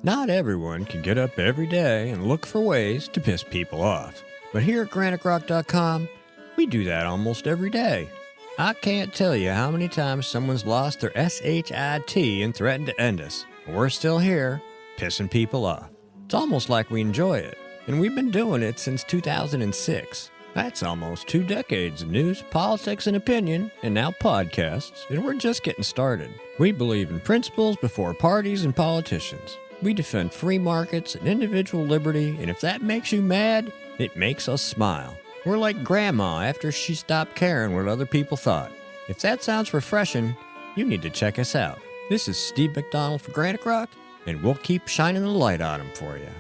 Not everyone can get up every day and look for ways to piss people off. But here at GraniteRock.com, we do that almost every day. I can't tell you how many times someone's lost their SHIT and threatened to end us. We're still here, pissing people off. It's almost like we enjoy it, and we've been doing it since 2006. That's almost 2 decades of news, politics, and opinion, and now podcasts, and we're just getting started. We believe in principles before parties and politicians. We defend free markets and individual liberty, and if that makes you mad, it makes us smile. We're like Grandma after she stopped caring what other people thought. If that sounds refreshing, you need to check us out. This is Steve McDonald for Granite Rock, and we'll keep shining the light on them for you.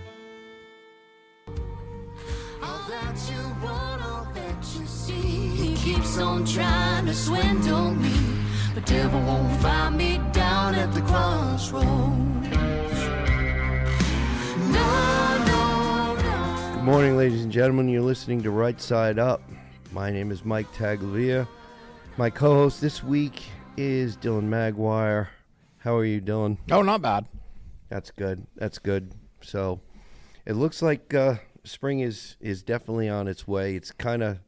All that you want, all that you see, he keeps on trying to swindle me, but devil won't find me down at the crossroads. Good morning, ladies and gentlemen. You're listening to Right Side Up. My name is Mike Taglavia. My co-host this week is Dylan Maguire. How are you, Dylan? Oh, not bad. That's good. That's good. So it looks like spring is definitely on its way. It's kind of...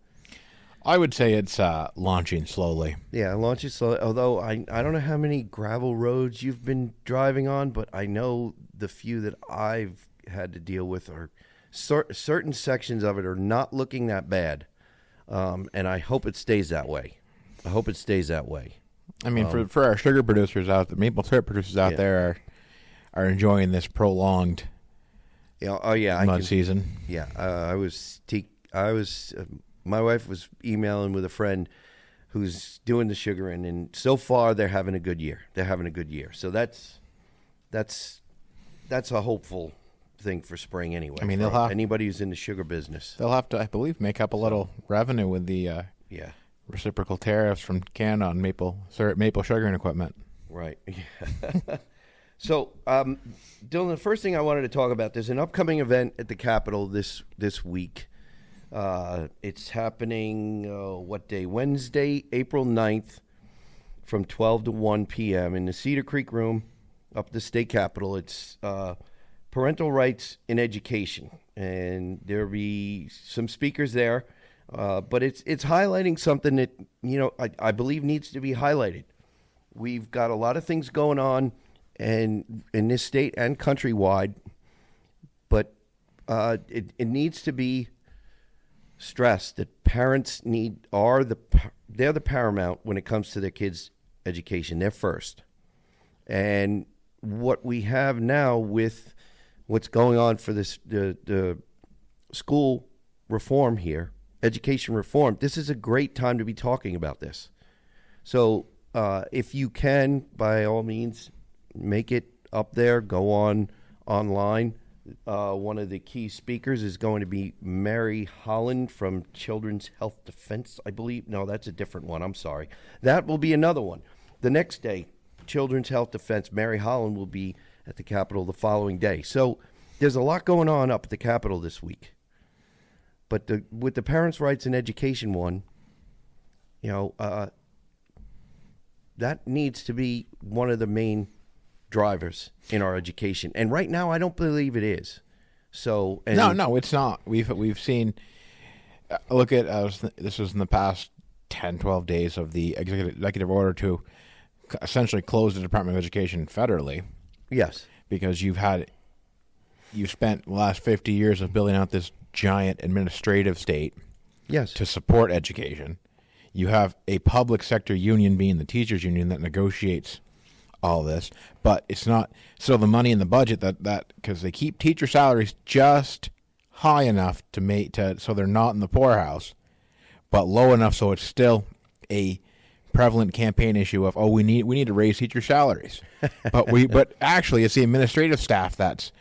I would say it's launching slowly. Yeah, launching slowly. Although I don't know how many gravel roads you've been driving on, but I know the few that I've had to deal with are... certain sections of it are not looking that bad, and I hope it stays that way. I mean, for our sugar producers out there, maple syrup producers out there are enjoying this prolonged mud season. Yeah, my wife was emailing with a friend who's doing the sugaring, and so far they're having a good year. So that's a hopeful thing for spring anyway. I mean, anybody who's in the sugar business. They'll have to, I believe, make up a little revenue with the reciprocal tariffs from Canada on maple sugaring equipment. Right. So, Dylan, the first thing I wanted to talk about, there's an upcoming event at the Capitol this week. It's happening, what day? Wednesday, April 9th from 12 to 1 p.m. in the Cedar Creek Room up at the state capitol. It's parental rights in education, and there'll be some speakers there, but it's highlighting something that I believe needs to be highlighted. We've got a lot of things going on, and in this state and countrywide, but it needs to be stressed that parents they're the paramount when it comes to their kids' education. They're first, and what we have now with what's going on for the school reform here, education reform, this is a great time to be talking about this. So if you can, by all means, make it up there, go online. One of the key speakers is going to be Mary Holland from Children's Health Defense, I believe. No, that's a different one. I'm sorry. That will be another one. The next day, Children's Health Defense, Mary Holland will be at the Capitol the following day. So there's a lot going on up at the Capitol this week. But with the parents' rights in education one, that needs to be one of the main drivers in our education. And right now, I don't believe it is. So no, it's not. We've seen. Look at this was in the past 10, 12 days of the executive order to essentially close the Department of Education federally. Yes. Because you've spent the last 50 years of building out this giant administrative state. Yes. To support education. You have a public sector union, being the teachers union, that negotiates all this, but it's not still the money in the budget that because they keep teacher salaries just high enough so they're not in the poorhouse, but low enough so it's still a prevalent campaign issue of we need to raise teacher salaries, but actually it's the administrative staff that's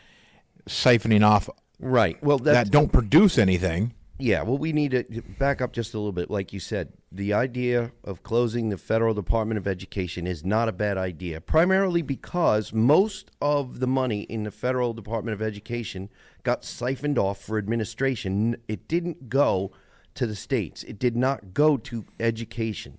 siphoning off right. Well, that don't produce anything. Yeah, well, we need to back up just a little bit. Like you said, the idea of closing the Federal Department of Education is not a bad idea, primarily because most of the money in the Federal Department of Education got siphoned off for administration. It didn't go to the states. It did not go to education.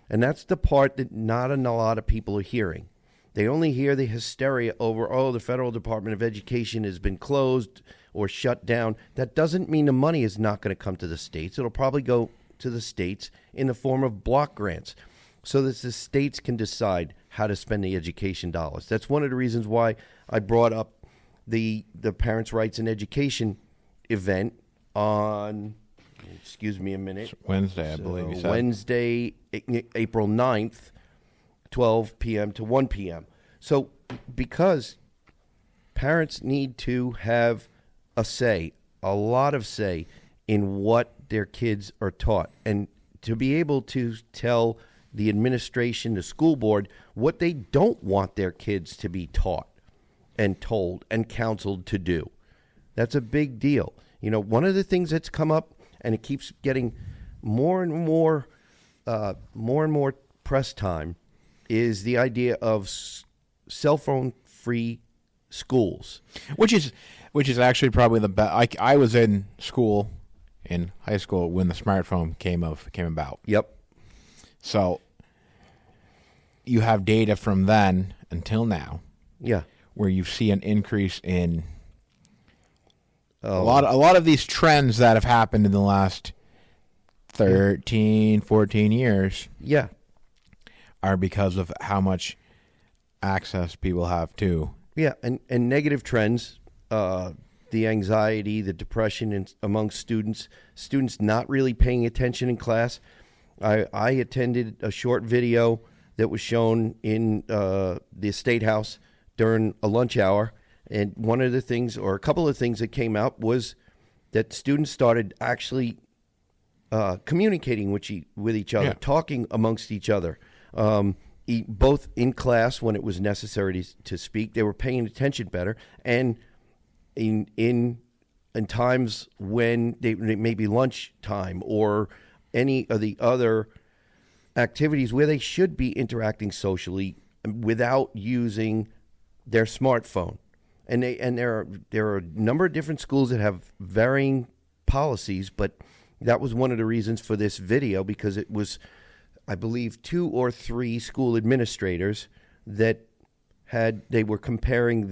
And that's the part that not a lot of people are hearing. They only hear the hysteria over, oh, the Federal Department of Education has been closed or shut down. That doesn't mean the money is not going to come to the states. It'll probably go to the states in the form of block grants so that the states can decide how to spend the education dollars. That's one of the reasons why I brought up the Parents' Rights in Education event on, excuse me a minute. Wednesday, I believe you said. Wednesday, April 9th, 12 p.m. to 1 p.m. So because parents need to have a say, a lot of say in what their kids are taught, and to be able to tell the administration, the school board, what they don't want their kids to be taught and told and counseled to do. That's a big deal. You know, one of the things that's come up, and it keeps getting more and more press time, is the idea of cell phone free schools, which is actually probably the best. I was in school, in high school, when the smartphone came about. Yep. So you have data from then until now. Yeah. Where you see an increase in a lot of these trends that have happened in the last 13, 14 years. Yeah. Are because of how much access people have to. Yeah, and negative trends, the anxiety, the depression among students not really paying attention in class. I attended a short video that was shown in the State House during a lunch hour, and one of the things, or a couple of things that came out, was that students started actually communicating with each other, talking amongst each other. Both in class when it was necessary to speak, they were paying attention better, and in times when they maybe lunch time or any of the other activities where they should be interacting socially without using their smartphone. And there are a number of different schools that have varying policies, but that was one of the reasons for this video, because it was, I believe, 2 or 3 school administrators that they were comparing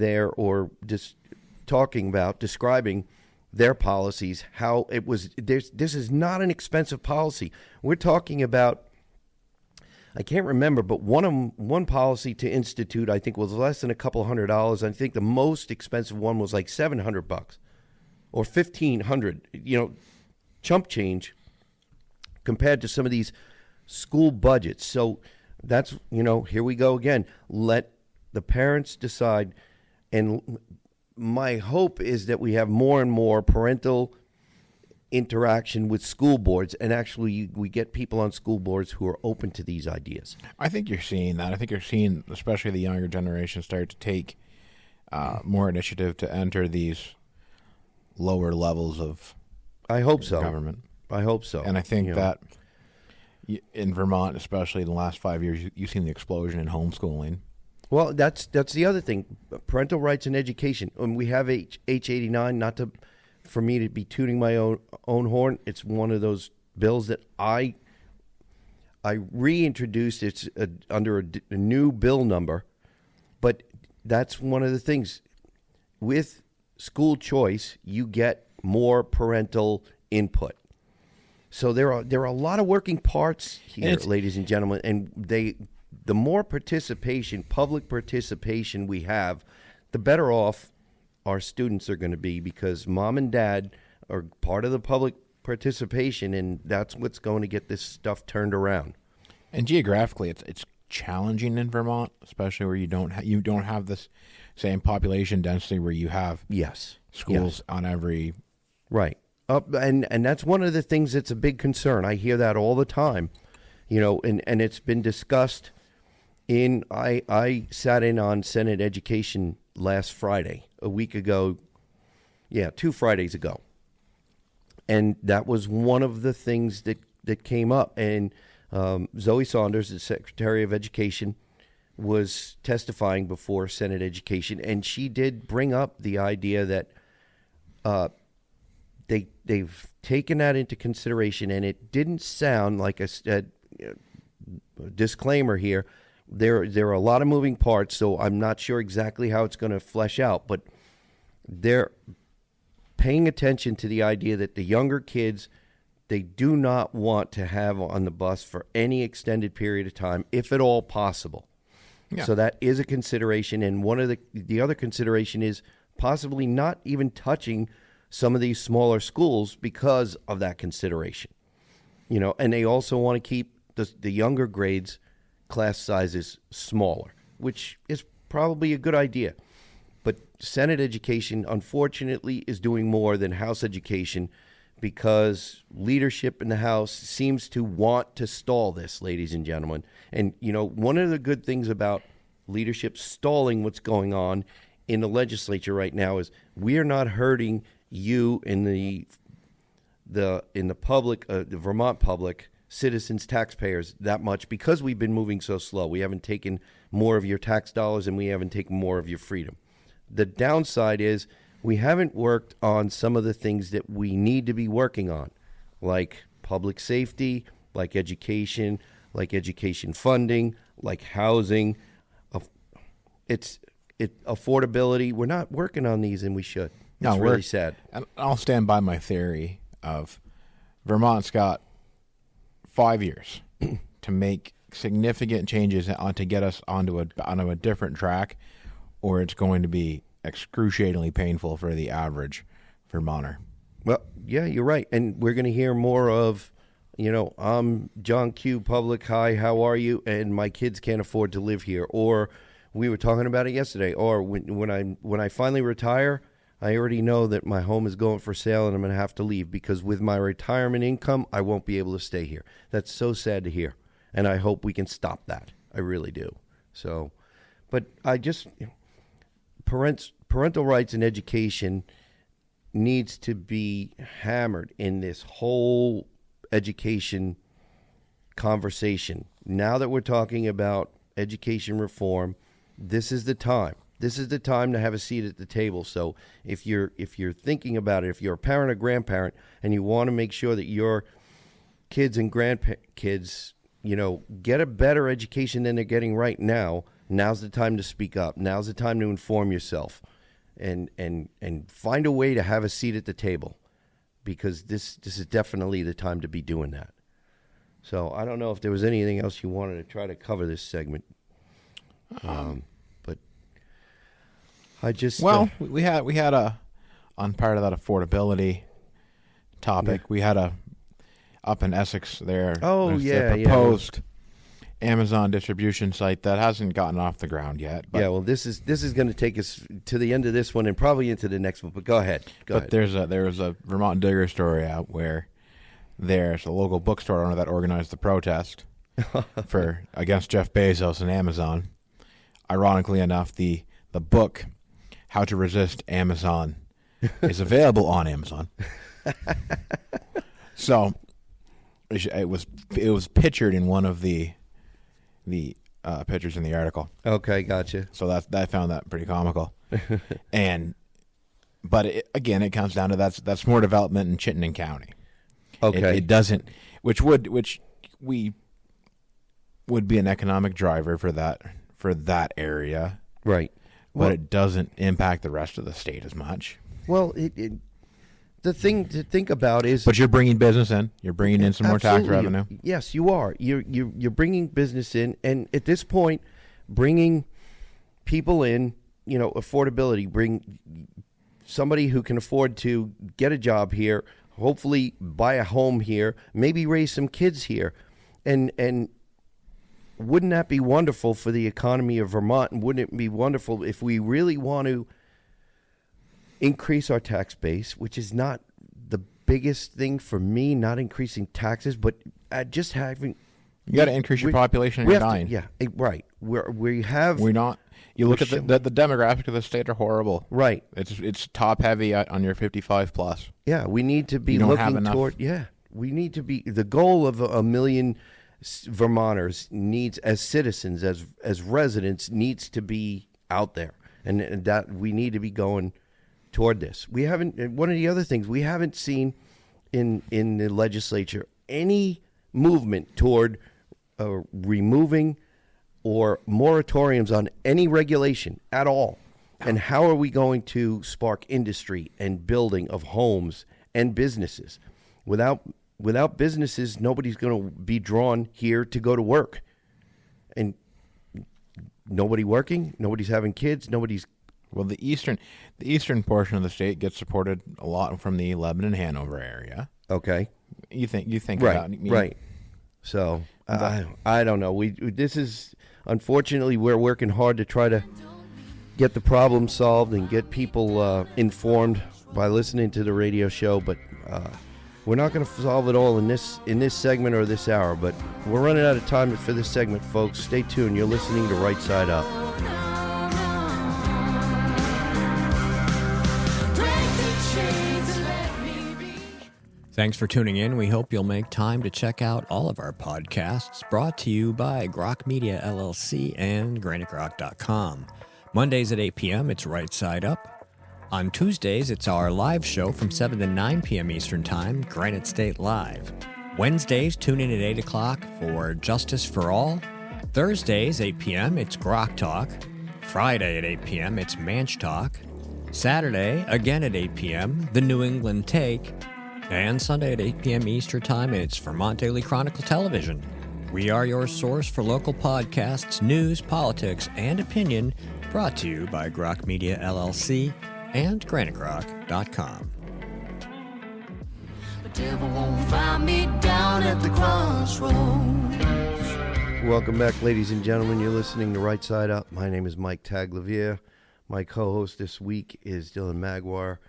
describing their policies, how it was. This is not an expensive policy. We're talking about, I can't remember, but one policy to institute, I think, was less than a couple $100. I think the most expensive one was like $700 or $1,500. You know, chump change compared to some of these school budgets. So that's, here we go again. Let the parents decide. And my hope is that we have more and more parental interaction with school boards, and actually we get people on school boards who are open to these ideas. I think you're seeing that. I think you're seeing, especially the younger generation, start to take more initiative to enter these lower levels of government. I hope so. And I think that in Vermont, especially in the last 5 years, you've seen the explosion in homeschooling. Well, that's the other thing, parental rights in education. When we have H89, for me to be tooting my own horn, it's one of those bills that I reintroduced. It's under a new bill number, but that's one of the things. With school choice, you get more parental input. So there are a lot of working parts here, ladies and gentlemen, and the more participation, public participation we have, the better off our students are going to be, because mom and dad are part of the public participation, and that's what's going to get this stuff turned around. And geographically, it's challenging in Vermont, especially where you don't have this same population density where you have schools on every right. And that's one of the things that's a big concern. I hear that all the time, and it's been discussed. I sat in on Senate Education last Friday, a week ago. 2 Fridays ago. And that was one of the things that came up. And Zoe Saunders, the Secretary of Education, was testifying before Senate Education, and she did bring up the idea that they've taken that into consideration, and it didn't sound like a disclaimer here. there are a lot of moving parts, so I'm not sure exactly how it's going to flesh out, but they're paying attention to the idea that the younger kids, they do not want to have on the bus for any extended period of time, if at all possible. Yeah. So that is a consideration, and one of the other consideration is possibly not even touching some of these smaller schools because of that consideration. You know, and they also want to keep the younger grades class sizes smaller, which is probably a good idea. But Senate Education, unfortunately, is doing more than House Education because leadership in the House seems to want to stall this, ladies and gentlemen. And, you know, one of the good things about leadership stalling what's going on in the legislature right now is we are not hurting you in the public, the Vermont public, citizens, taxpayers that much because we've been moving so slow. We haven't taken more of your tax dollars and we haven't taken more of your freedom. The downside is we haven't worked on some of the things that we need to be working on, like public safety, like education funding, like housing. Affordability. We're not working on these, and we should. It's really sad. And I'll stand by my theory of Vermont's got 5 years to make significant changes to get us onto a different track, or it's going to be excruciatingly painful for the average Vermonter. Well, yeah, you're right. And we're going to hear more of, you know, I'm John Q. Public. Hi, how are you? And my kids can't afford to live here. Or we were talking about it yesterday. Or when I finally retire, I already know that my home is going for sale and I'm going to have to leave because with my retirement income, I won't be able to stay here. That's so sad to hear. And I hope we can stop that. I really do. So, but I just, parental rights and education needs to be hammered in this whole education conversation. Now that we're talking about education reform, this is the time. This is the time to have a seat at the table. So if you're thinking about it, if you're a parent or grandparent and you want to make sure that your kids and grandkids, you know, get a better education than they're getting right now, now's the time to speak up. Now's the time to inform yourself and find a way to have a seat at the table, because this is definitely the time to be doing that. So I don't know if there was anything else you wanted to try to cover this segment. But I just we had a on part of that affordability topic. Yeah. We had a up in Essex there. Oh, there's yeah, the proposed Amazon distribution site that hasn't gotten off the ground yet. But, yeah, well, this is going to take us to the end of this one and probably into the next one. But go ahead. Go ahead. There was a Vermont Digger story out where there's a local bookstore owner that organized the protest against Jeff Bezos and Amazon. Ironically enough, the book How to Resist Amazon is available on Amazon. So it was pictured in one of the pictures in the article. Okay, gotcha. So I found that pretty comical. But it comes down to that's more development in Chittenden County. Okay, it doesn't, which would be an economic driver for that area, right? But it doesn't impact the rest of the state as much. Well, the thing to think about is, but you're bringing business in. You're bringing in some more tax revenue. Yes, you are. You're bringing business in, and at this point, bringing people in. You know, affordability. Bring somebody who can afford to get a job here. Hopefully, buy a home here. Maybe raise some kids here, and wouldn't that be wonderful for the economy of Vermont? And wouldn't it be wonderful if we really want to increase our tax base, which is not the biggest thing for me, not increasing taxes, but just having... You got to increase your population and you're dying. Yeah, right. We're not... You look at the demographics of the state are horrible. Right. It's top heavy on your 55 plus. Yeah, we need to be looking toward... Yeah, we need to be... The goal of a million Vermonters needs, as citizens, as residents, needs to be out there. And that we need to be going toward this. We haven't... One of the other things, we haven't seen in the legislature any movement toward removing or moratoriums on any regulation at all. And how are we going to spark industry and building of homes and businesses? Without businesses, nobody's going to be drawn here to go to work. And nobody working, nobody's having kids, nobody's... Well, the eastern portion of the state gets supported a lot from the Lebanon, Hanover area. Okay. You think Right, about me? right. So, I don't know. This is, unfortunately, we're working hard to try to get the problem solved and get people informed by listening to the radio show, but we're not going to solve it all in this segment or this hour, but we're running out of time for this segment, folks. Stay tuned. You're listening to Right Side Up. Thanks for tuning in. We hope you'll make time to check out all of our podcasts brought to you by Grok Media LLC and GraniteGrok.com. Mondays at 8 p.m., it's Right Side Up. On Tuesdays, it's our live show from 7 to 9 p.m. Eastern Time, Granite State Live. Wednesdays, tune in at 8 o'clock for Justice for All. Thursdays, 8 p.m., it's Grok Talk. Friday at 8 p.m., it's Manch Talk. Saturday, again at 8 p.m., The New England Take. And Sunday at 8 p.m. Eastern Time, it's Vermont Daily Chronicle Television. We are your source for local podcasts, news, politics, and opinion, brought to you by Grok Media LLC and GraniteGrok.com. The devil won't find me down at the crossroads. Welcome back, ladies and gentlemen. You're listening to Right Side Up. My name is Mike Tagliavere. My co-host this week is Dylan Maguire.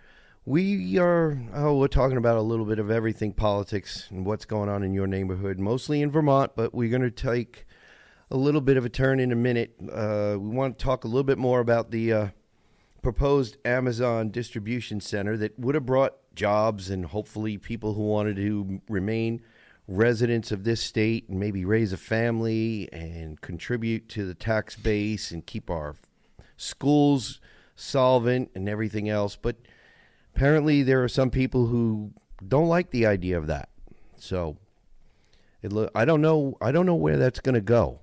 We're talking about a little bit of everything, politics, and what's going on in your neighborhood, mostly in Vermont, but we're going to take a little bit of a turn in a minute. We want to talk a little bit more about the proposed Amazon distribution center that would have brought jobs and hopefully people who wanted to remain residents of this state and maybe raise a family and contribute to the tax base and keep our schools solvent and everything else. But apparently, there are some people who don't like the idea of that. So, I don't know where that's going to go.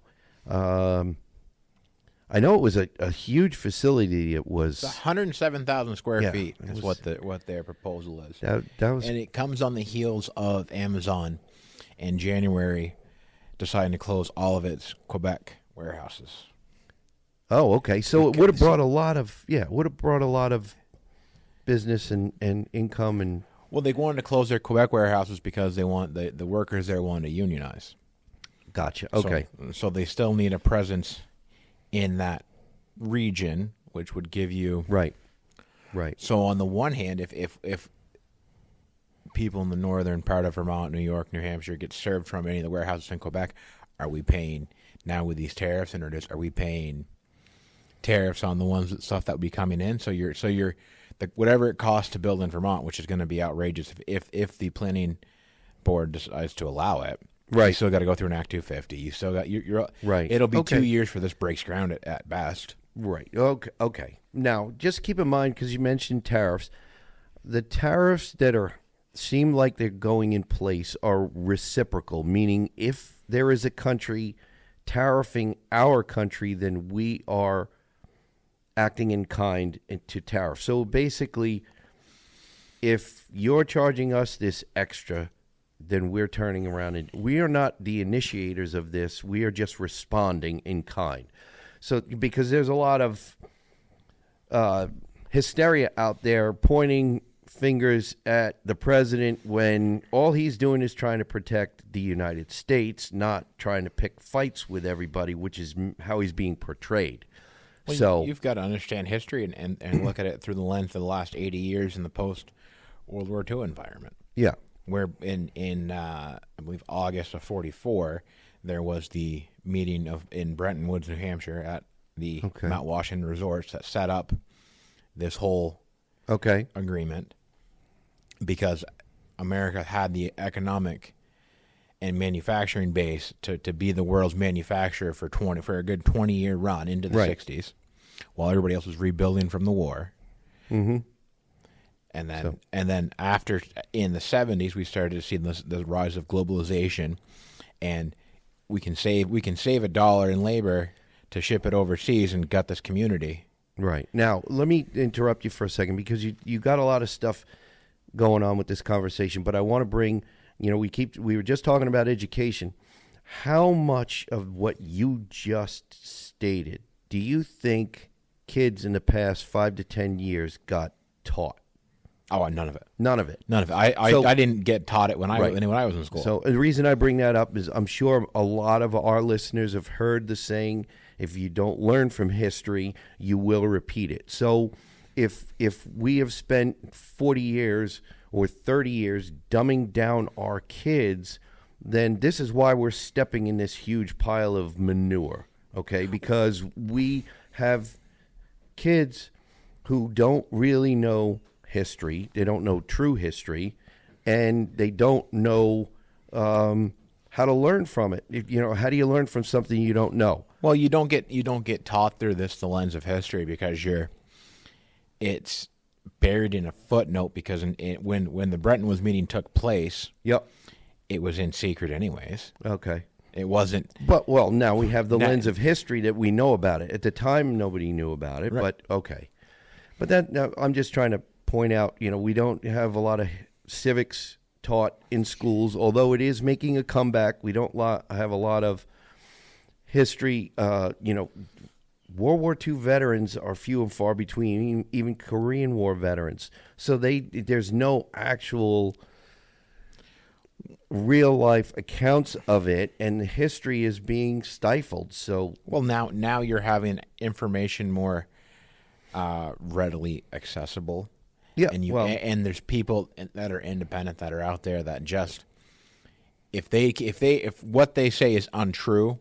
I know it was a huge facility. It was 107,000 square feet is what their proposal is. That was, and it comes on the heels of Amazon in January deciding to close all of its Quebec warehouses. Oh, okay. So it would have brought a lot of business and income and... Well, they wanted to close their Quebec warehouses because they want the workers there wanted to unionize. Gotcha. Okay. So they still need a presence in that region, which would give you... Right. So on the one hand, if people in the northern part of Vermont, New York, New Hampshire get served from any of the warehouses in Quebec, are we paying now with these tariffs, and are we paying tariffs on the stuff that would be coming in? So you're whatever it costs to build in Vermont, which is going to be outrageous if the planning board decides to allow it. Right. You still got to go through an Act 250. You still got you're right. It'll be 2 years for this breaks ground at best. Right. Okay. Now, just keep in mind, because you mentioned tariffs, the tariffs that seem like they're going in place are reciprocal, meaning if there is a country tariffing our country, then we are acting in kind to tariff. So basically, if you're charging us this extra, then we're turning around and we are not the initiators of this. We are just responding in kind. So because there's a lot of hysteria out there pointing fingers at the president when all he's doing is trying to protect the United States, not trying to pick fights with everybody, which is how he's being portrayed. Well, so you've got to understand history and look at it through the lens of the last 80 years in the post-World War II environment. Yeah. Where in I believe August of 1944, there was the meeting in Bretton Woods, New Hampshire, at the Mount Washington Resorts that set up this whole agreement, because America had the economic and manufacturing base to be the world's manufacturer for a good 20-year run into the 60s, while everybody else was rebuilding from the war. Mm-hmm. And then after, in the 70s, we started to see the rise of globalization, and we can save $1 in labor to ship it overseas and gut this community. Right. Now, let me interrupt you for a second because you got a lot of stuff going on with this conversation, but I want to bring, we were just talking about education. How much of what you just stated do you think kids in the past 5 to 10 years got taught? Oh, none of it. None of it. None of it. I didn't get taught it when I was in school. So the reason I bring that up is I'm sure a lot of our listeners have heard the saying, if you don't learn from history, you will repeat it. So if we have spent 40 years or 30 years dumbing down our kids, then this is why we're stepping in this huge pile of manure, okay? Because we have kids who don't really know history. They don't know true history, and they don't know how to learn from it. How do you learn from something you don't know? Well, you don't get taught through the lens of history because it's buried in a footnote because when the Bretton Woods meeting took place, Yep. it was in secret anyways. Okay. It wasn't. But now we have the lens of history that we know about it. At the time, nobody knew about it. Right. But okay. But now I'm just trying to point out, we don't have a lot of civics taught in schools, although it is making a comeback. We don't have a lot of history. World War II veterans are few and far between, even Korean War veterans. So there's no actual real life accounts of it, and the history is being stifled. So now you're having information more readily accessible. Yeah, and there's people that are independent that are out there that just if what they say is untrue,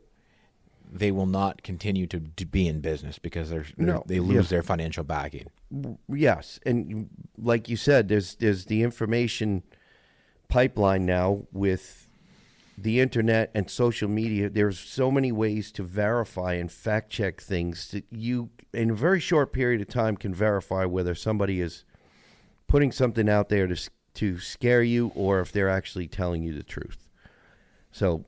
they will not continue to be in business because they lose their financial backing. Yes, and like you said, there's the information pipeline now with the internet and social media. There's so many ways to verify and fact check things that you, in a very short period of time, can verify whether somebody is putting something out there to scare you or if they're actually telling you the truth. So,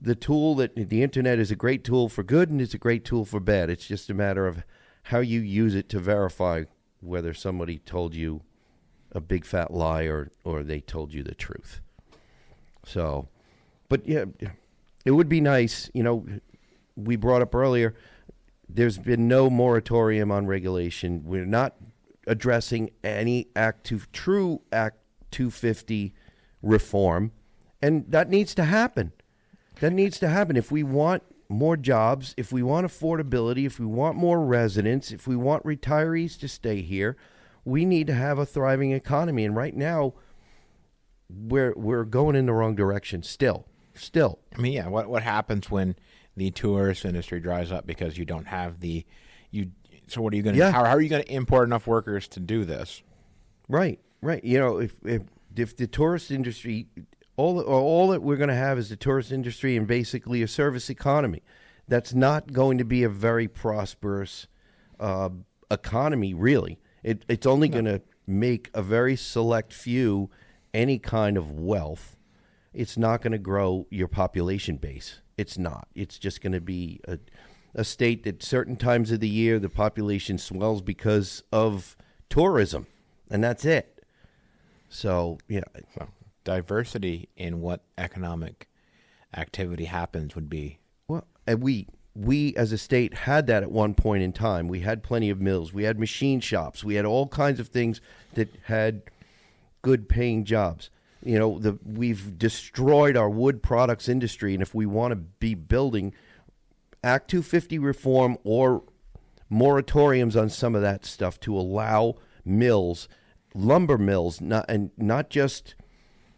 the tool that the internet is a great tool for good and it's a great tool for bad. It's just a matter of how you use it to verify whether somebody told you a big fat lie or they told you the truth. So, but yeah, it would be nice, we brought up earlier, there's been no moratorium on regulation. We're not addressing any true Act 250 reform, and that needs to happen. That needs to happen. If we want more jobs, if we want affordability, if we want more residents, if we want retirees to stay here, we need to have a thriving economy. And right now, we're going in the wrong direction still. I mean, yeah, what happens when the tourist industry dries up because you don't have so what are you going to? Yeah. How are you going to import enough workers to do this? Right. If the tourist industry, all that we're going to have is the tourist industry and basically a service economy. That's not going to be a very prosperous economy, really. It's only going to make a very select few any kind of wealth. It's not going to grow your population base. It's not. It's just going to be a state that certain times of the year the population swells because of tourism, and that's it. So, yeah. So, diversity in what economic activity happens would be. Well, and we as a state had that at one point in time. We had plenty of mills. We had machine shops. We had all kinds of things that had good paying jobs. We've destroyed our wood products industry, and if we want to be building Act 250 reform or moratoriums on some of that stuff to allow mills, lumber mills, not just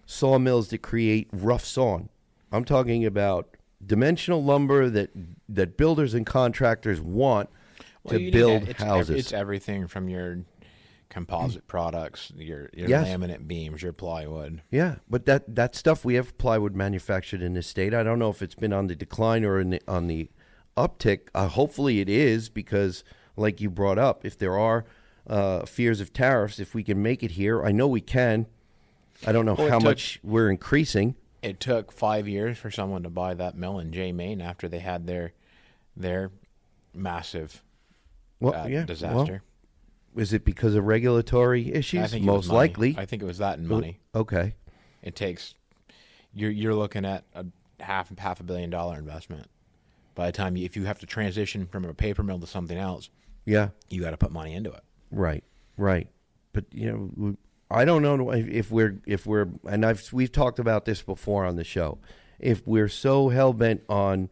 sawmills that create rough sawn. I'm talking about dimensional lumber that builders and contractors want to build houses. It's everything from your composite products, your Yes. laminate beams, your plywood. Yeah, but that stuff, we have plywood manufactured in this state. I don't know if it's been on the decline or on the uptick. Hopefully it is, because like you brought up, if there are fears of tariffs, if we can make it here, I know we can. I don't know how much we're increasing. It took 5 years for someone to buy that mill in Jay, Maine after they had their massive Well, disaster. Is it because of regulatory issues? I think it was Most money. likely. I think it was that and money. Okay. It takes you're looking at a half $500 million investment. By the time if you have to transition from a paper mill to something else, Yeah. you got to put money into it. Right. But I don't know if we're and we've talked about this before on the show. If we're so hell bent on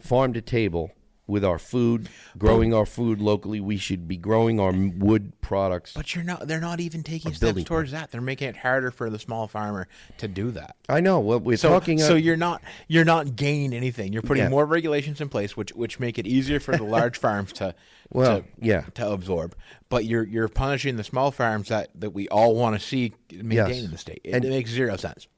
farm to table with our food, growing our food locally, we should be growing our wood products. But they're not even taking building steps towards that. They're making it harder for the small farmer to do that. I know. Well, we're So talking. you're not gaining anything. You're putting Yeah. more regulations in place, which make it easier for the large farms to absorb. But you're punishing the small farms that we all want to see maintained in the state. It makes zero sense.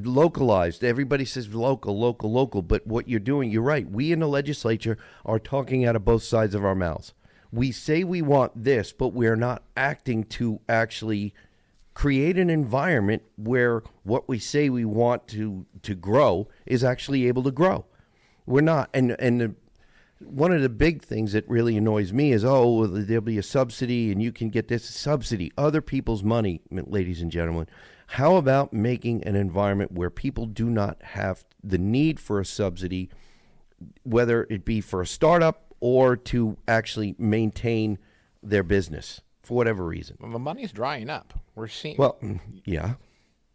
Localized. Everybody says local. But what you're doing, you're right. We in the legislature are talking out of both sides of our mouths. We say we want this, but we're not acting to actually create an environment where what we say we want to grow is actually able to grow. We're not. One of the big things that really annoys me is, there'll be a subsidy and you can get this subsidy. Other people's money, ladies and gentlemen. How about making an environment where people do not have the need for a subsidy, whether it be for a startup or to actually maintain their business for whatever reason? Well, the money's drying up. We're seeing. Well, yeah.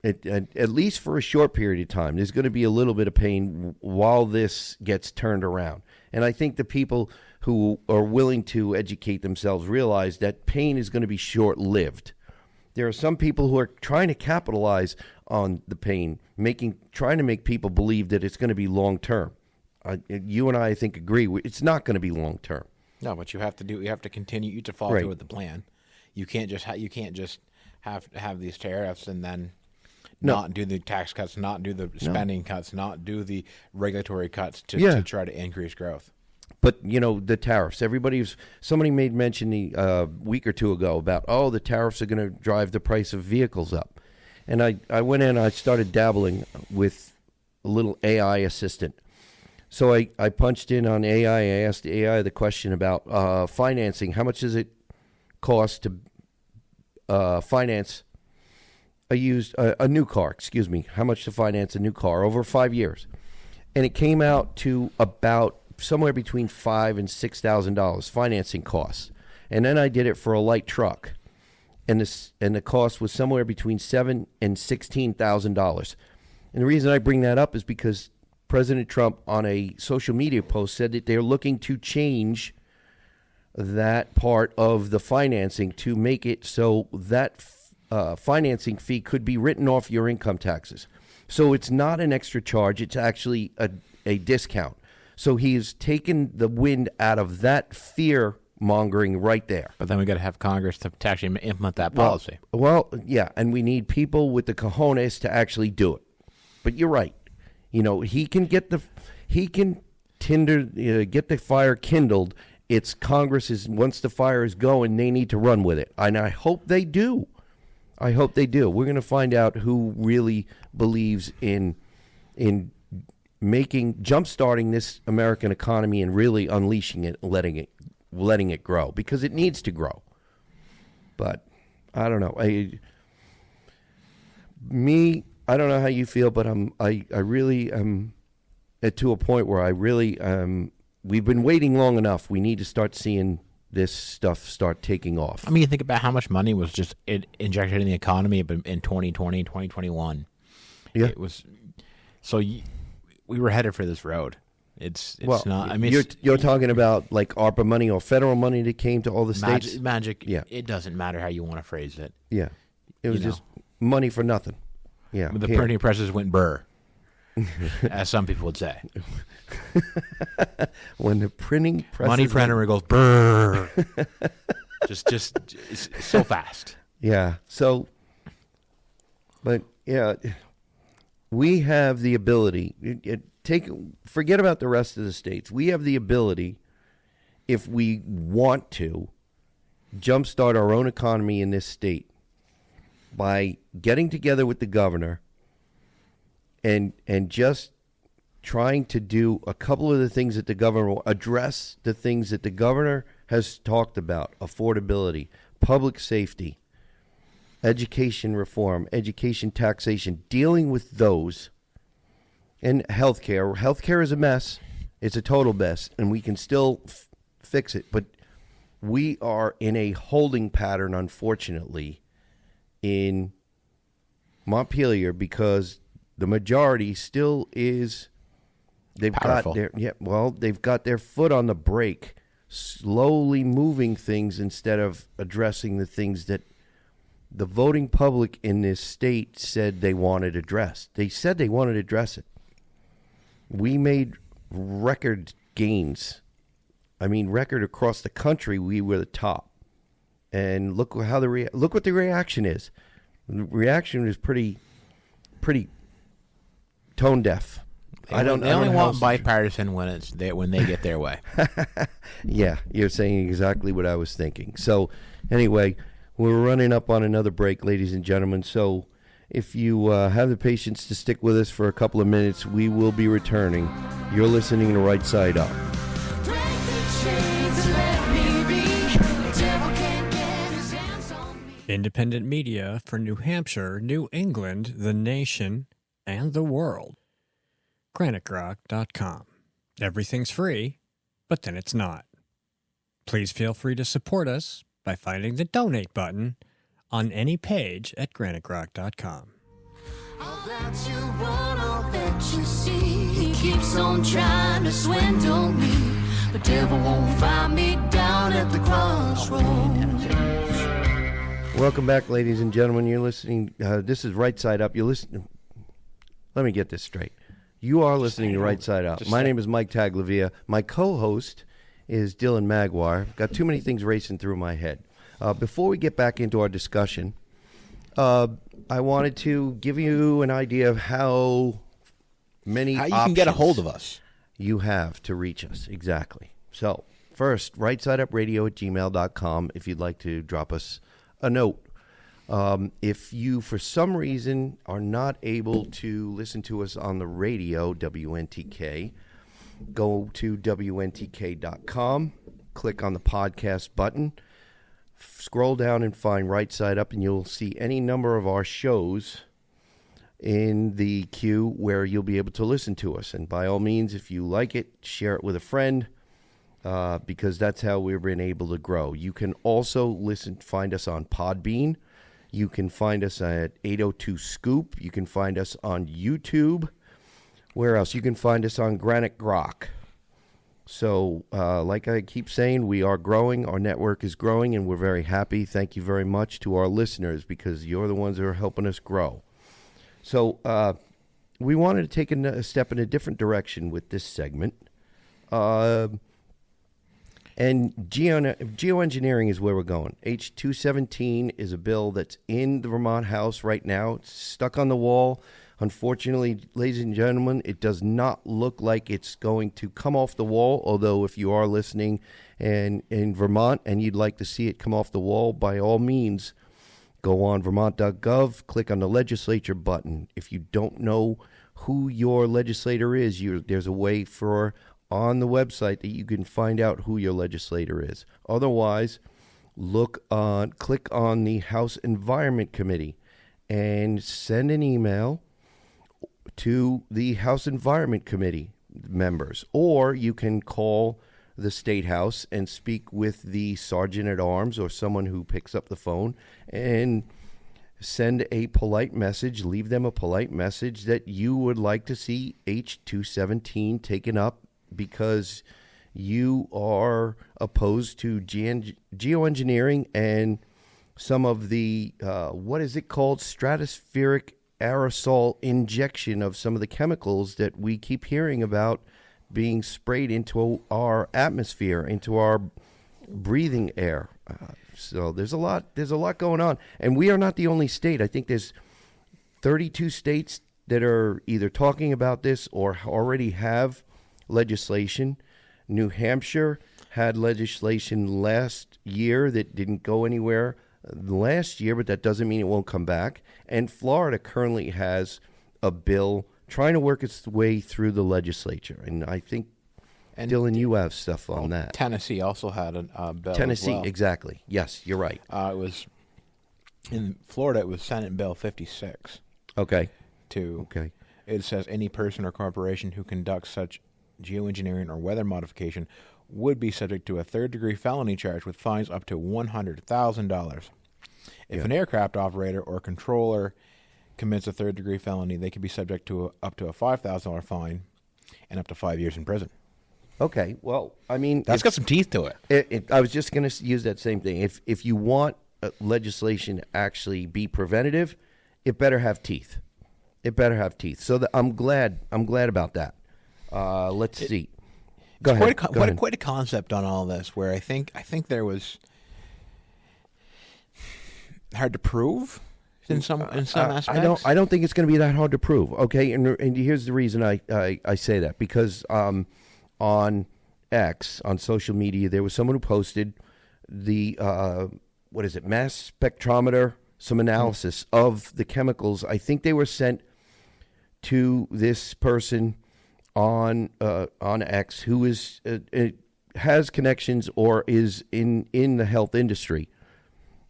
At least for a short period of time, there's going to be a little bit of pain while this gets turned around. And I think the people who are willing to educate themselves realize that pain is going to be short-lived. There are some people who are trying to capitalize on the pain, trying to make people believe that it's going to be long-term. You and I think, agree. It's not going to be long-term. No, but you have to continue to follow through with the plan. You can't just have these tariffs and then not do the tax cuts, not do the spending cuts, not do the regulatory cuts to try to increase growth. But, the tariffs. Somebody made mention a week or two ago about, the tariffs are going to drive the price of vehicles up. And I went in and I started dabbling with a little AI assistant. So I punched in on AI. I asked the AI the question about financing. How much does it cost to finance a new car? Excuse me. How much to finance a new car over 5 years? And it came out to about somewhere between $5,000 and $6,000 financing costs. And then I did it for a light truck, and the cost was somewhere between $7,000 and $16,000. And the reason I bring that up is because President Trump, on a social media post, said that they're looking to change that part of the financing to make it so that financing fee could be written off your income taxes. So it's not an extra charge; it's actually a discount. So he's taken the wind out of that fear mongering right there. But then we got to have Congress to actually implement that policy. Well, yeah, and we need people with the cojones to actually do it. But you're right. He can get the fire kindled. It's Congress once the fire is going, they need to run with it, and I hope they do. We're going to find out who really believes in jump-starting this American economy and really unleashing it, letting it grow, because it needs to grow. But I don't know. I don't know how you feel, but I really am to a point where I really we've been waiting long enough. We need to start seeing this stuff start taking off. I mean, you think about how much money was just injected in the economy in 2020, 2021. Yeah. It was we were headed for this road. It's not. I mean, you're talking about like ARPA money or federal money that came to all the states. Magic. Yeah. It doesn't matter how you want to phrase it. Yeah. It was just money for nothing. Yeah. The printing presses went burr, as some people would say. When the printing presses money printer goes burr, just it's so fast. Yeah. So, but yeah. We have the ability, forget about the rest of the states. We have the ability, if we want to, jumpstart our own economy in this state by getting together with the governor and just trying to do a couple of the things that the governor will address the things that the governor has talked about: affordability, public safety, education reform, education taxation, dealing with those, and healthcare. Healthcare is a mess. It's a total mess, and we can still fix it. But we are in a holding pattern, unfortunately, in Montpelier, because the majority still is. They've Powerful. They've got their foot on the brake, slowly moving things instead of addressing the things that the voting public in this state said they wanted addressed. They said they wanted to address it. We made record gains. I mean, record across the country. We were the top, and look how look what the reaction is. The reaction is pretty tone deaf. They only want bipartisan when they get their way. Yeah, you're saying exactly what I was thinking. So, anyway, we're running up on another break, ladies and gentlemen. So, if you have the patience to stick with us for a couple of minutes, we will be returning. You're listening to Right Side Up. Break the chains and let me be. The devil can't get his hands on me. Independent media for New Hampshire, New England, the nation, and the world. GraniteGrock.com. Everything's free, but then it's not. Please feel free to support us by finding the donate button on any page at GraniteGrock.com. All that you want, all that you see. He keeps on trying to swindle me. The devil won't find me down at the crossroads. Welcome back, ladies and gentlemen. You're listening. This is Right Side Up. You're listening. Let me get this straight. You are listening to Right Side Up. My name is Mike Taglavia. My co-host is Dylan Maguire. Got too many things racing through my head. Before we get back into our discussion, I wanted to give you an idea of how many How you can get a hold of us. You have to reach us. Exactly. So, first, rightsideUpradio@gmail.com if you'd like to drop us a note. If you, for some reason, are not able to listen to us on the radio, WNTK, go to WNTK.com, click on the podcast button, scroll down and find Right Side Up, and you'll see any number of our shows in the queue where you'll be able to listen to us. And by all means, if you like it, share it with a friend, because that's how we've been able to grow. You can also find us on Podbean. You can find us at 802 Scoop. You can find us on YouTube. Where else? You can find us on Granite Grok. So, like I keep saying, we are growing. Our network is growing, and we're very happy. Thank you very much to our listeners, because you're the ones that are helping us grow. So, we wanted to take a step in a different direction with this segment. And geoengineering is where we're going. H217 is a bill that's in the Vermont House right now. It's stuck on the wall. Unfortunately, ladies and gentlemen, it does not look like it's going to come off the wall, although if you are listening and in Vermont and you'd like to see it come off the wall, by all means, go on vermont.gov, click on the legislature button. If you don't know who your legislator is, there's a way on the website that you can find out who your legislator is. Otherwise, click on the House Environment Committee and send an email to the House Environment Committee members. Or you can call the State House and speak with the Sergeant at Arms or someone who picks up the phone and send a polite message, leave them a polite message that you would like to see H217 taken up, because you are opposed to geoengineering and some of the, what is it called, stratospheric aerosol injection of some of the chemicals that we keep hearing about being sprayed into our atmosphere, into our breathing air. So there's a lot going on. And we are not the only state. I think there's 32 states that are either talking about this or already have legislation. New Hampshire had legislation last year that didn't go anywhere last year, but that doesn't mean it won't come back. And Florida currently has a bill trying to work its way through the legislature, and I think, And Dylan, you have stuff on that. Tennessee also had a bill. Tennessee, as well. exactly. Yes, you're right. It was in Florida. It was Senate Bill 56. Okay. To Okay. It says any person or corporation who conducts such geoengineering or weather modification would be subject to a third-degree felony charge with fines up to $100,000. If an aircraft operator or controller commits a third-degree felony, they could be subject to up to a $5,000 fine and up to 5 years in prison. Okay. Well, I mean, That's got some teeth to it. I was just going to use that same thing. If you want legislation to actually be preventative, it better have teeth. It better have teeth. So I'm glad about that. Let's see. Go ahead. Quite a concept on all this. Where I think there was hard to prove in some aspects. I don't think it's going to be that hard to prove. Okay, and here's the reason I say that, because on X, on social media, there was someone who posted the mass spectrometer, some analysis of the chemicals. I think they were sent to this person on X who is has connections or is in the health industry.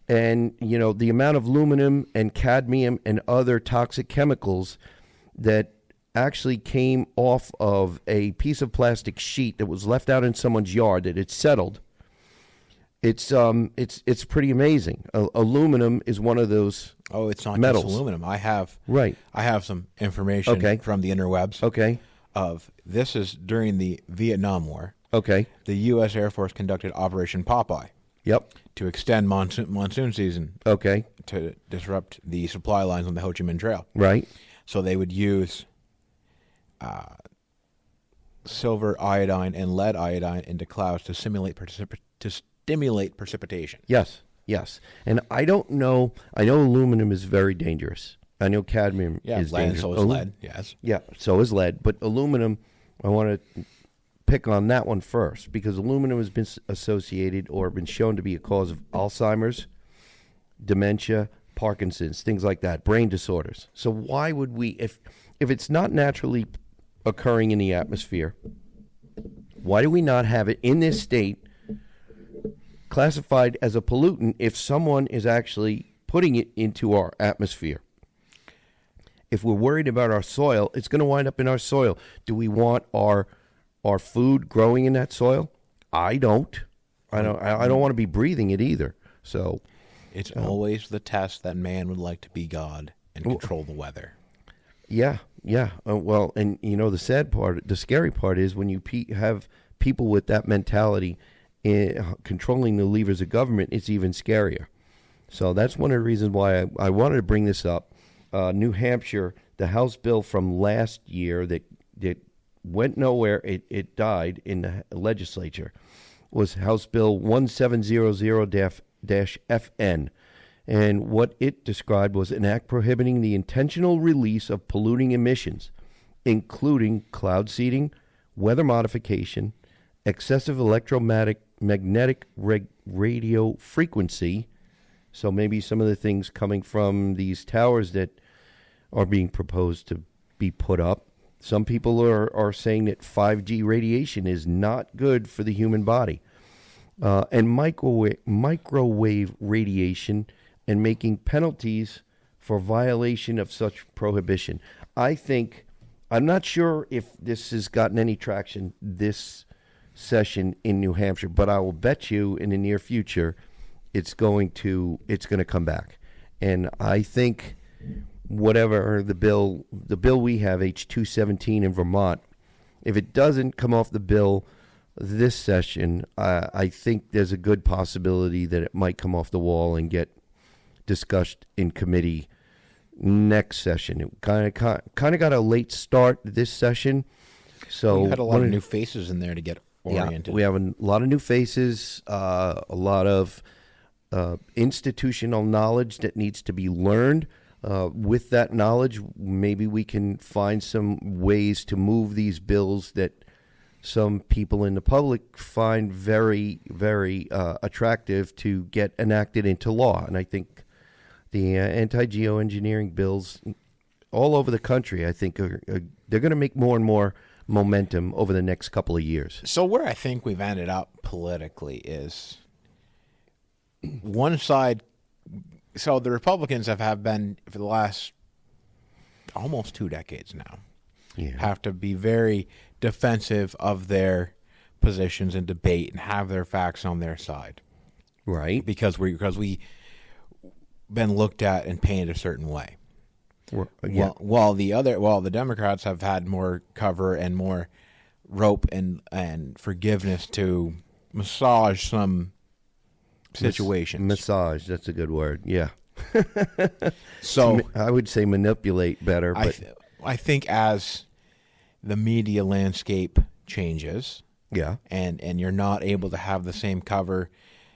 And, the amount of aluminum and cadmium and other toxic chemicals that actually came off of a piece of plastic sheet that was left out in someone's yard, that it settled. It's pretty amazing. Aluminum is one of those. Oh, it's not metals. Just aluminum. I have some information from the interwebs. Okay. Of this is during the Vietnam War. Okay. The U.S. Air Force conducted Operation Popeye. Yep. To extend monsoon season. Okay. To disrupt the supply lines on the Ho Chi Minh Trail. Right. So they would use silver iodine and lead iodine into clouds to stimulate precipitation. Yes. And I don't know. I know aluminum is very dangerous. I know cadmium is dangerous. So is lead. Yes. Yeah. So is lead. But aluminum, I want to pick on that one first, because aluminum has been associated or been shown to be a cause of Alzheimer's, dementia, Parkinson's, things like that, brain disorders. So why would we, if it's not naturally occurring in the atmosphere, why do we not have it in this state classified as a pollutant if someone is actually putting it into our atmosphere? If we're worried about our soil, it's going to wind up in our soil. Do we want our food growing in that soil? I don't. I don't want to be breathing it either. So it's always the test that man would like to be God and control the weather. Yeah. Well, and the sad part, the scary part is when you have people with that mentality controlling the levers of government, it's even scarier. So that's one of the reasons why I wanted to bring this up. New Hampshire, the House bill from last year that went nowhere, it died in the legislature, was House Bill 1700-FN. And what it described was an act prohibiting the intentional release of polluting emissions, including cloud seeding, weather modification, excessive electromagnetic radio frequency. So maybe some of the things coming from these towers that are being proposed to be put up. Some people are saying that 5G radiation is not good for the human body. And microwave radiation, and making penalties for violation of such prohibition. I'm not sure if this has gotten any traction this session in New Hampshire, but I will bet you in the near future it's going to come back. And I think whatever the bill we have, H217 in Vermont, if it doesn't come off the bill this session, I think there's a good possibility that it might come off the wall and get discussed in committee next session. It kind of got a late start this session, so we had a lot of new faces in there to get oriented. Yeah, we have a lot of new faces, a lot of institutional knowledge that needs to be learned. With that knowledge, maybe we can find some ways to move these bills that some people in the public find very, very attractive to get enacted into law. And I think the anti-geoengineering bills all over the country, I think, they're going to make more and more momentum over the next couple of years. So where I think we've ended up politically is one side. So the Republicans have been for the last almost 2 decades now. Yeah. Have to be very defensive of their positions and debate and have their facts on their side, Right. because we been looked at and painted a certain way. Yeah. While the Democrats have had more cover and more rope and forgiveness to massage some situations. Massage, that's a good word. Yeah. So I would say manipulate better, but I think as the media landscape changes, yeah. and you're not able to have the same cover.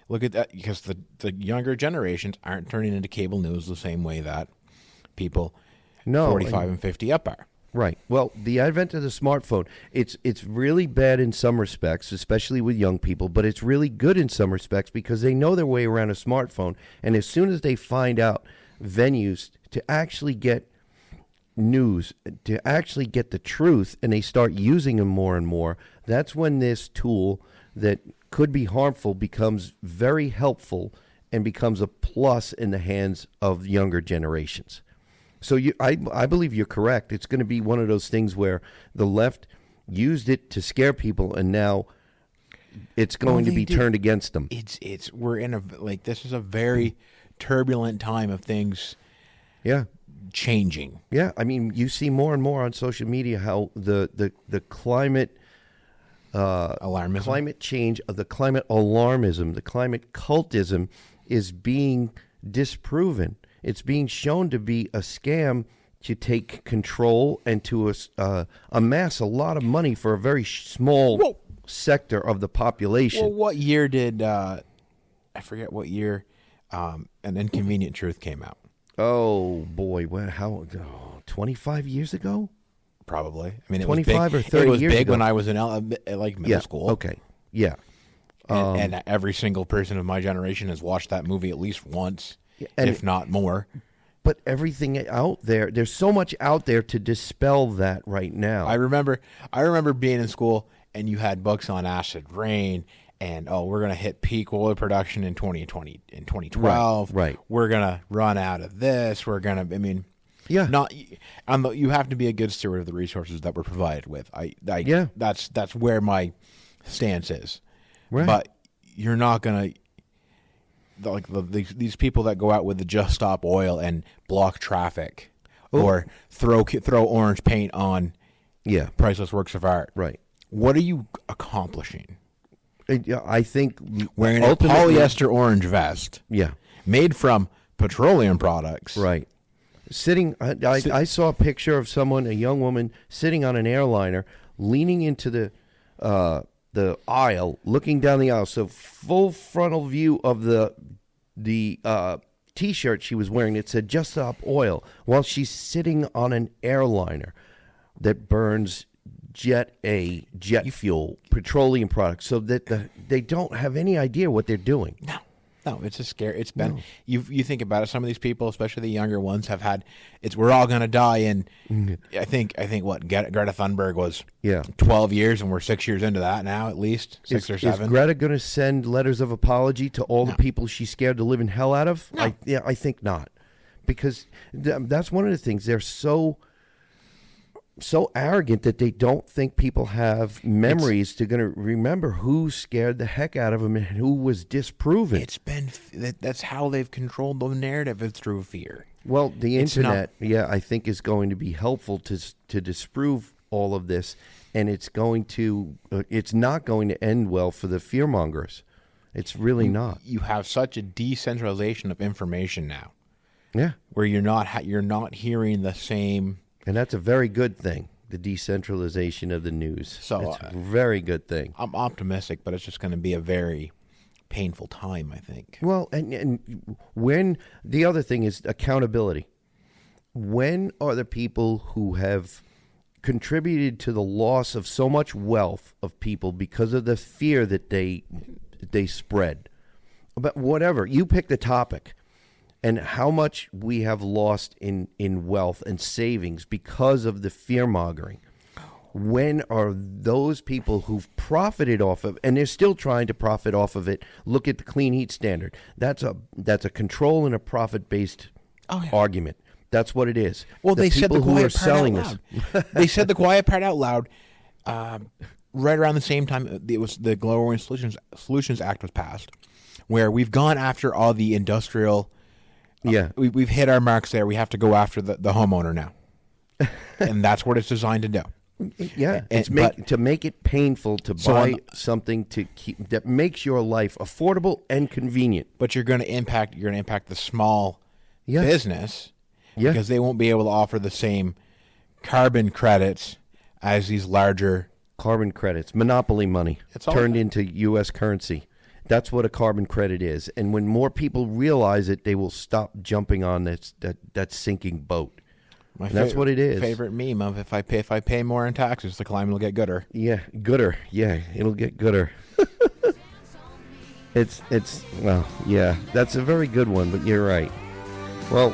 Look at that, because the younger generations aren't turning into cable news the same way that people 45 and 50 up are. Right. Well, the advent of the smartphone, it's really bad in some respects, especially with young people, but it's really good in some respects because they know their way around a smartphone. And as soon as they find out venues to actually get news, to actually get the truth, and they start using them more and more, that's when this tool that could be harmful becomes very helpful and becomes a plus in the hands of younger generations. So I believe you're correct. It's going to be one of those things where the left used it to scare people, and now it's going to be turned against them. We're in this is a very turbulent time of things. Yeah. Changing. Yeah, I mean, you see more and more on social media how the climate Alarmism. climate change, the climate alarmism, the climate cultism is being disproven. It's being shown to be a scam to take control and to amass a lot of money for a very small sector of the population. Well, what year did I forget what year An Inconvenient Truth came out? Oh boy, 25 years ago? Probably. I mean, it 25 was big. or 30 It was years big ago. when I was in middle school. Okay. Yeah. And every single person of my generation has watched that movie at least once, and if not more. But everything out there, there's so much out there to dispel that right now. I remember being in school and you had books on acid rain and we're going to hit peak oil production in 2020 in 2012. Right. We're going to run out of this. We're going to Yeah. You have to be a good steward of the resources that we're provided with. Yeah. That's where my stance is. Right. But you're not going to these people that go out with the Just Stop Oil and block traffic or throw orange paint on priceless works of art. Right. What are you accomplishing? I think Wearing a ultimately- polyester orange vest. Yeah. Made from petroleum products. Right. I saw a picture of someone, a young woman, sitting on an airliner, leaning into the aisle, looking down the aisle. So full frontal view of the T-shirt she was wearing. It said "Just Stop Oil," while she's sitting on an airliner that burns jet fuel, petroleum products, so that they don't have any idea what they're doing. No, it's a scare. It's been you think about it. Some of these people, especially the younger ones, have had. We're all going to die in. I think what Greta Thunberg was. 12 years, and we're 6 years into that now, at least 6 or 7. Is Greta going to send letters of apology to all the people she's scared the living hell out of? No. I think not, because that's one of the things. They're so arrogant that they don't think people have memories to going to remember who scared the heck out of them and who was disproven. It's been that's how they've controlled the narrative. It's through fear. Well, the internet, I think is going to be helpful to disprove all of this, and it's not going to end well for the fearmongers. It's really not. You have such a decentralization of information now. Yeah, where you're not hearing the same. And that's a very good thing, the decentralization of the news. So it's a very good thing. I'm optimistic, but it's just going to be a very painful time, I think. Well, and when the other thing is accountability. When are the people who have contributed to the loss of so much wealth of people because of the fear that they spread? But whatever, you pick the topic. and how much we have lost in wealth and savings because of the fear-mongering. When are those people who've profited off of, and they're still trying to profit off of it? Look at the clean heat standard. That's a control and a profit-based argument. That's what it is. Well, they said the people who are quiet part selling out this. loud. They said the quiet part out loud right around the same time it was the Global Warming Solutions Act was passed, where we've gone after all the industrial. Yeah, we've hit our marks there. We have to go after the homeowner now, and that's what it's designed to do. Yeah, it's but- to make it painful to So buy on- something to keep that makes your life affordable and convenient. But you're going to impact the small business because they won't be able to offer the same carbon credits as these larger Carbon credits, monopoly money, It's all turned that. into U.S. currency. That's what a carbon credit is. And when more people realize it, they will stop jumping on that sinking boat. My And that's what it is. Favorite meme of if I pay more in taxes, the climate will get gooder. Yeah, gooder. Yeah, it'll get gooder. It's well, yeah, that's a very good one, but you're right. Well,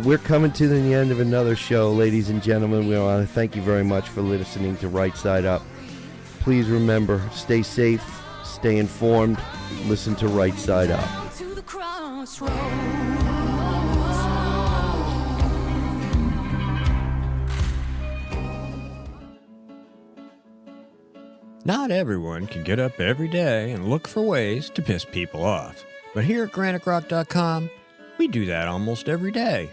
we're coming to the end of another show, ladies and gentlemen. We want to thank you very much for listening to Right Side Up. Please remember, stay safe, stay informed, listen to Right Side Up. To the crossroads. Not everyone can get up every day and look for ways to piss people off. But here at GraniteRock.com, we do that almost every day.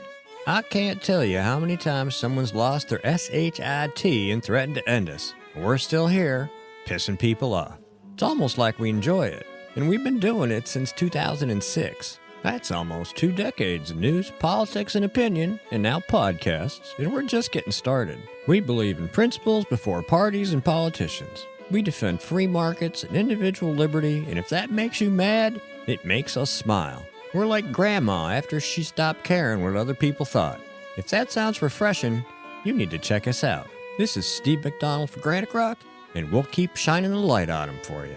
I can't tell you how many times someone's lost their SHIT and threatened to end us. We're still here, pissing people off. It's almost like we enjoy it, and we've been doing it since 2006. That's almost 2 decades of news, politics, and opinion, and now podcasts, and we're just getting started. We believe in principles before parties and politicians. We defend free markets and individual liberty, and if that makes you mad, it makes us smile. We're like Grandma after she stopped caring what other people thought. If that sounds refreshing, you need to check us out. This is Steve McDonald for Granite Rock, and we'll keep shining the light on them for you.